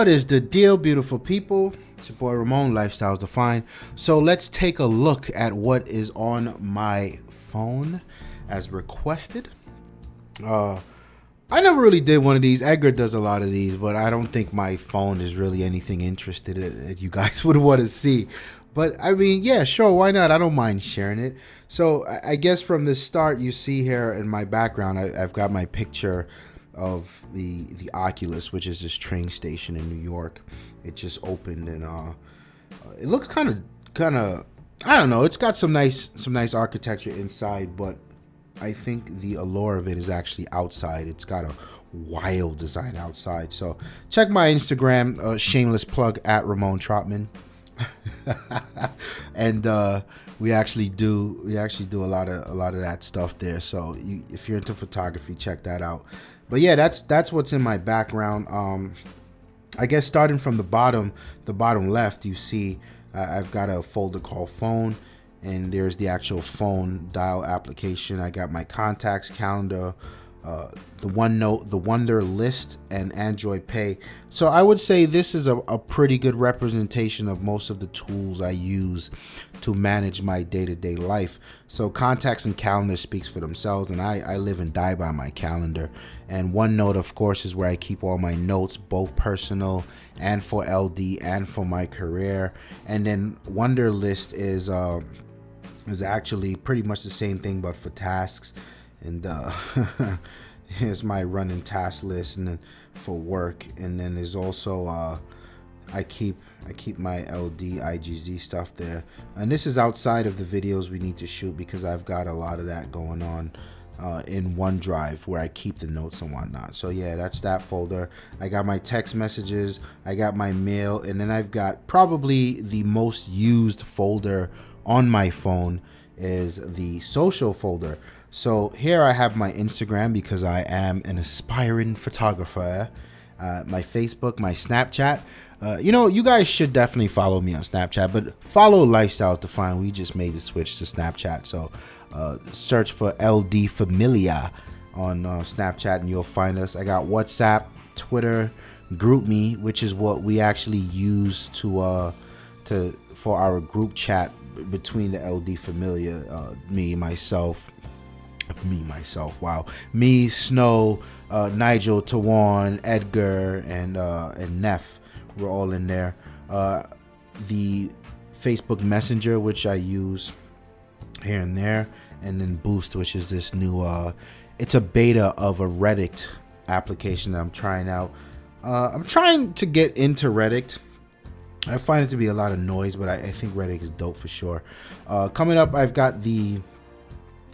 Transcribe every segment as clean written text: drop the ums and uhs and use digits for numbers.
What is the deal, beautiful people? It's your boy Ramon, Lifestyles Defined. So let's take a look at what is on my phone as requested. I never really did one of these. Edgar does a lot of these, but I don't think my phone is really anything interested that you guys would want to see. But I mean, yeah, sure, why not? I don't mind sharing it. So I guess from the start, you see here in my background, I've got my picture of the Oculus, which is this train station in New York. It just opened, and it looks kind of I don't know. It's got some nice architecture inside, but I think the allure of it is actually outside. It's got a wild design outside. So check my Instagram, shameless plug at Ramon Trotman. And we actually do a lot of that stuff there. So if you're into photography, check that out. But yeah, that's what's in my background. I guess starting from the bottom left, you see I've got a folder called phone, and there's the actual phone dial application. I got my contacts, calendar, the OneNote, the Wonder List, and Android Pay. So I would say this is a pretty good representation of most of the tools I use to manage my day-to-day life. So contacts and calendar speaks for themselves, and I live and die by my calendar. And OneNote, of course, is where I keep all my notes, both personal and for LD and for my career. And then Wonder List is actually pretty much the same thing, but for tasks. And here's my running task list, and then for work. And then there's also I keep my LD IGZ stuff there. And this is outside of the videos we need to shoot, because I've got a lot of that going on in OneDrive, where I keep the notes and whatnot. So yeah, that's that folder. I got my text messages, I got my mail, and then I've got probably the most used folder on my phone is the social folder. So here I have my Instagram, because I am an aspiring photographer, my Facebook, my Snapchat. You guys should definitely follow me on Snapchat, but follow Lifestyles Defined. We just made the switch to Snapchat. So search for LD Familia on Snapchat and you'll find us. I got WhatsApp, Twitter, GroupMe, which is what we actually use for our group chat between the LD Familia, me, Snow, Nigel, Tawan, Edgar, and Neff. We're all in there. The Facebook Messenger, which I use here and there, and then Boost, which is this new it's a beta of a Reddit application that I'm trying out. I'm trying to get into Reddit. I find it to be a lot of noise, but I think Reddit is dope for sure. Coming up, I've got the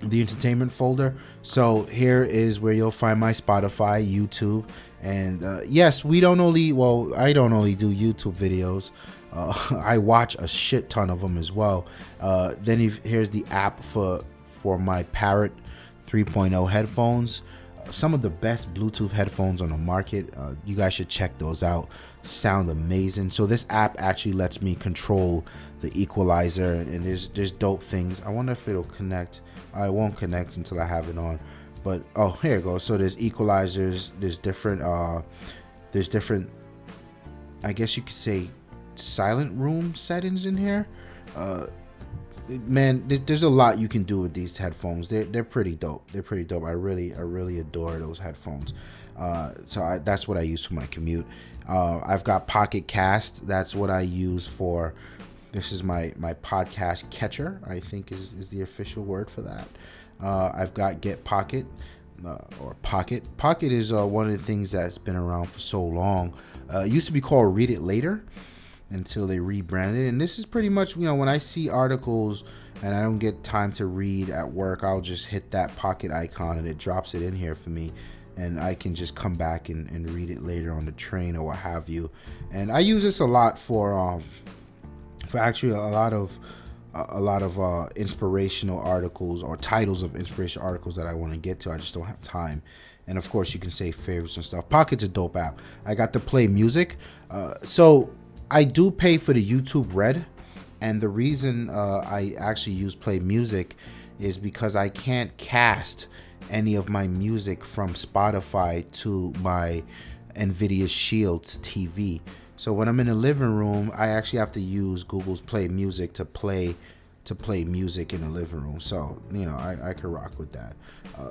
entertainment folder. So here is where you'll find my Spotify, YouTube, and yes, I don't only do YouTube videos. I watch a shit ton of them as well. Then here's the app for my Parrot 3.0 headphones. Some of the best Bluetooth headphones on the market. You guys should check those out. Sound amazing. So this app actually lets me control the equalizer, and there's dope things. I wonder if it'll connect. I won't connect until I have it on. But oh, here it goes. So there's equalizers. There's different. I guess you could say silent room settings in here. Man, there's a lot you can do with these headphones. They're pretty dope. I really adore those headphones. So that's what I use for my commute. I've got Pocket Cast. That's what I use for. This is my podcast catcher, I think is the official word for that. I've got Get Pocket, or Pocket. Pocket is one of the things that's been around for so long. It used to be called Read It Later until they rebranded. And this is pretty much, when I see articles and I don't get time to read at work, I'll just hit that Pocket icon and it drops it in here for me. And I can just come back and read it later on the train or what have you. And I use this a lot for actually a lot of inspirational articles or titles of inspirational articles that I want to get to. I just don't have time. And of course, you can save favorites and stuff. Pocket's a dope app. I got to play music. So I do pay for the YouTube Red. And the reason I actually use Play Music is because I can't cast any of my music from Spotify to my NVIDIA Shields TV. So when I'm in the living room, I actually have to use Google's Play Music to play music in the living room. So I can rock with that.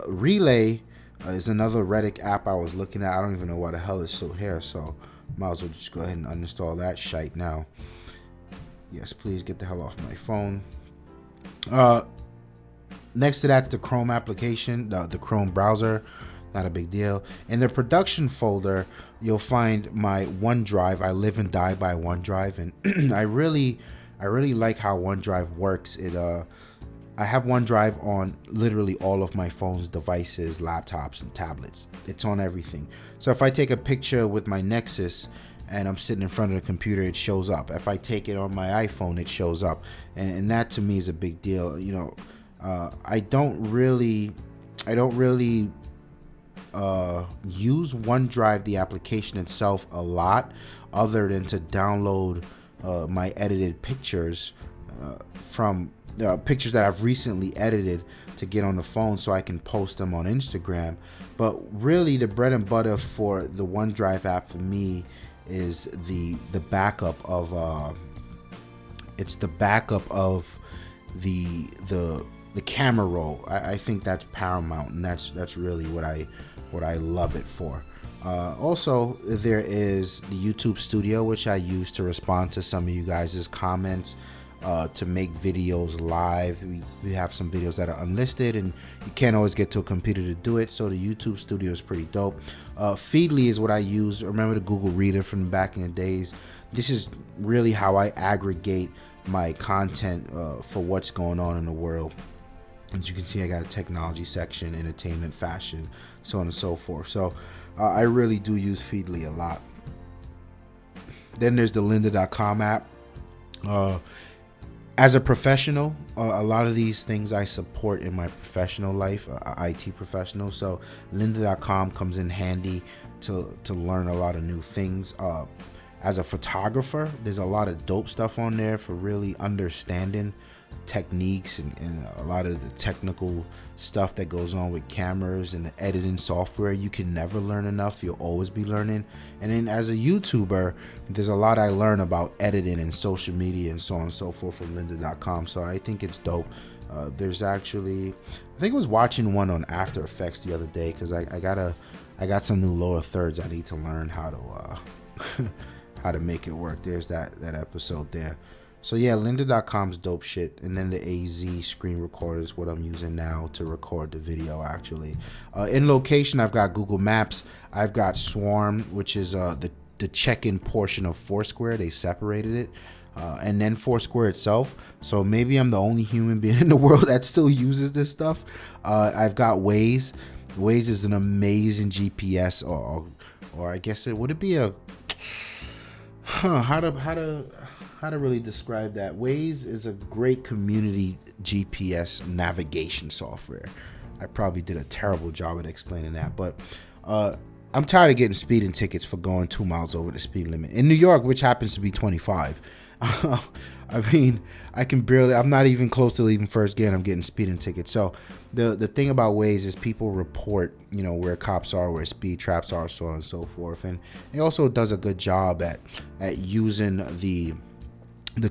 Relay is another Reddit app I was looking at. I don't even know why the hell it's still here, so might as well just go ahead and uninstall that shite now. Yes, please get the hell off my phone. Next to that, the Chrome application, the Chrome browser. Not a big deal. In the production folder, you'll find my OneDrive. I live and die by OneDrive, and I really like how OneDrive works. I have OneDrive on literally all of my phone's devices, laptops, and tablets. It's on everything. So if I take a picture with my Nexus and I'm sitting in front of the computer, it shows up. If I take it on my iPhone, it shows up. And that to me is a big deal. I don't really use OneDrive, the application itself, a lot, other than to download my edited pictures from pictures that I've recently edited to get on the phone so I can post them on Instagram. But really, the bread and butter for the OneDrive app for me is the backup of the camera roll. I think that's paramount, and that's really what I love it for. Also, there is the YouTube Studio, which I use to respond to some of you guys' comments, to make videos live. We have some videos that are unlisted, and you can't always get to a computer to do it, so the YouTube Studio is pretty dope. Feedly is what I use. Remember the Google Reader from back in the days? This is really how I aggregate my content for what's going on in the world. As you can see, I got a technology section, entertainment, fashion, so on and so forth. So I really do use Feedly a lot. Then there's the lynda.com app. As a professional, a lot of these things I support in my professional life, IT professional. So lynda.com comes in handy to learn a lot of new things. As a photographer, there's a lot of dope stuff on there for really understanding techniques and a lot of the technical stuff that goes on with cameras and the editing software. You can never learn enough. You'll always be learning. And then as a YouTuber, there's a lot I learn about editing and social media and so on and so forth from lynda.com. So I think it's dope. There's actually, I think I was watching one on After Effects the other day because I got some new lower thirds I need to learn how to how to make it work. There's that episode there. So yeah, lynda.com's dope shit. And then the AZ screen recorder is what I'm using now to record the video actually. In location, I've got Google Maps. I've got Swarm, which is the check-in portion of Foursquare. They separated it. And then Foursquare itself. So maybe I'm the only human being in the world that still uses this stuff. I've got Waze. Waze is an amazing GPS, or I guess would it be a how to really describe that? Waze is a great community GPS navigation software. I probably did a terrible job at explaining that, but I'm tired of getting speeding tickets for going 2 miles over the speed limit in New York, which happens to be 25. I mean, I'm not even close to leaving first gear and I'm getting speeding tickets. So the thing about Waze is people report, where cops are, where speed traps are, so on and so forth. And it also does a good job at using the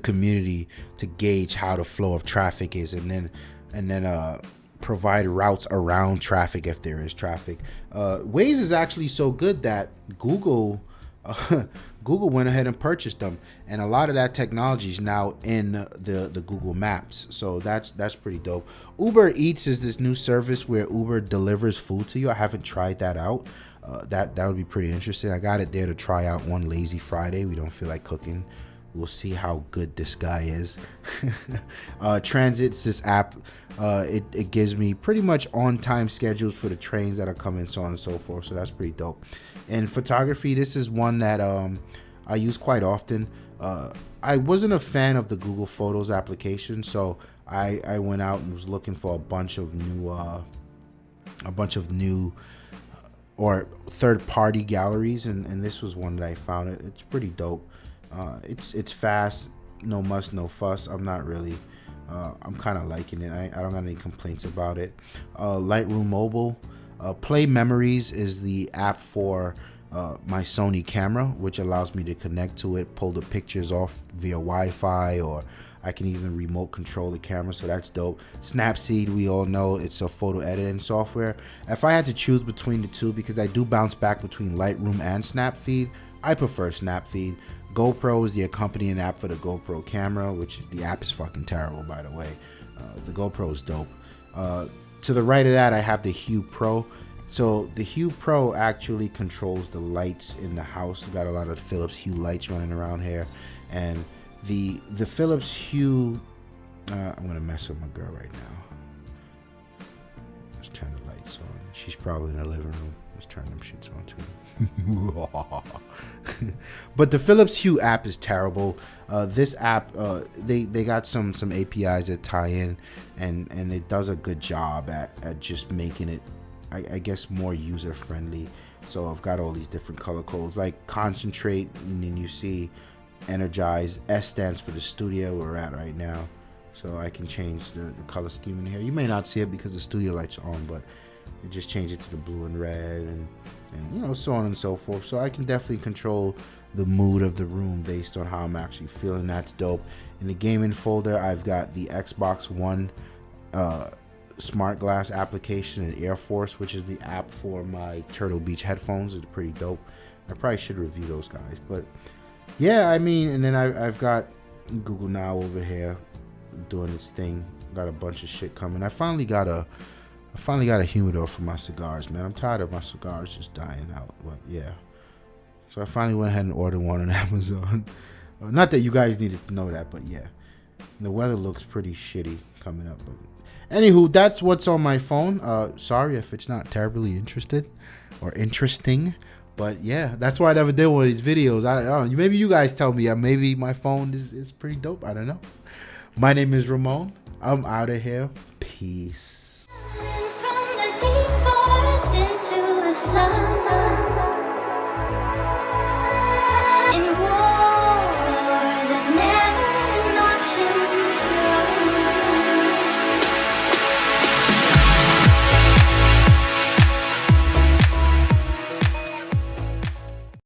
community to gauge how the flow of traffic is, and then provide routes around traffic if there is traffic. Waze is actually so good that Google went ahead and purchased them, and a lot of that technology is now in the Google Maps. So that's pretty dope. Uber Eats is this new service where Uber delivers food to you. I haven't tried that out. That would be pretty interesting. I got it there to try out one lazy Friday. We don't feel like cooking. We'll see how good this guy is. Transit's this app. It gives me pretty much on-time schedules for the trains that are coming, so on and so forth. So that's pretty dope. And photography, this is one that I use quite often. I wasn't a fan of the Google Photos application, so I went out and was looking for a bunch of new or third-party galleries, and this was one that I found. It's pretty dope. It's fast, no muss, no fuss. I'm not really. I'm kind of liking it. I don't got any complaints about it. Lightroom Mobile. Play Memories is the app for my Sony camera, which allows me to connect to it, pull the pictures off via Wi-Fi, or I can even remote control the camera, so that's dope. Snapseed, we all know it's a photo editing software. If I had to choose between the two, because I do bounce back between Lightroom and Snapseed, I prefer Snapseed. GoPro is the accompanying app for the GoPro camera, which the app is fucking terrible, by the way. The GoPro is dope. To the right of that, I have the Hue Pro. So the Hue Pro actually controls the lights in the house. We got a lot of Philips Hue lights running around here, and the Philips Hue. I'm gonna mess with my girl right now. Let's turn the lights on. She's probably in the living room. Let's turn them shits on too. But the Philips Hue app is terrible. This app, they got some APIs that tie in, and it does a good job at just making it, I guess, more user friendly. So I've got all these different color codes, like concentrate, and then you see energize. S stands for the studio we're at right now. So I can change the color scheme in here. You may not see it because the studio lights are on, but you just change it to the blue and red, and you know, so on and so forth. So I can definitely control the mood of the room based on how I'm actually feeling. That's dope. In the gaming folder, I've got the Xbox One smart glass application and Air Force, which is the app for my Turtle Beach headphones. It's pretty dope. I probably should review those guys, but yeah, I mean, and then I've got Google Now over here doing its thing. Got a bunch of shit coming. I finally got a humidor for my cigars, man. I'm tired of my cigars just dying out, but yeah. So I finally went ahead and ordered one on Amazon. Not that you guys needed to know that, but yeah. The weather looks pretty shitty coming up, but anywho, that's what's on my phone. Sorry if it's not terribly interesting, but yeah, that's why I never did one of these videos. Maybe you guys tell me. Maybe my phone is pretty dope. I don't know. My name is Ramon. I'm out of here. Peace.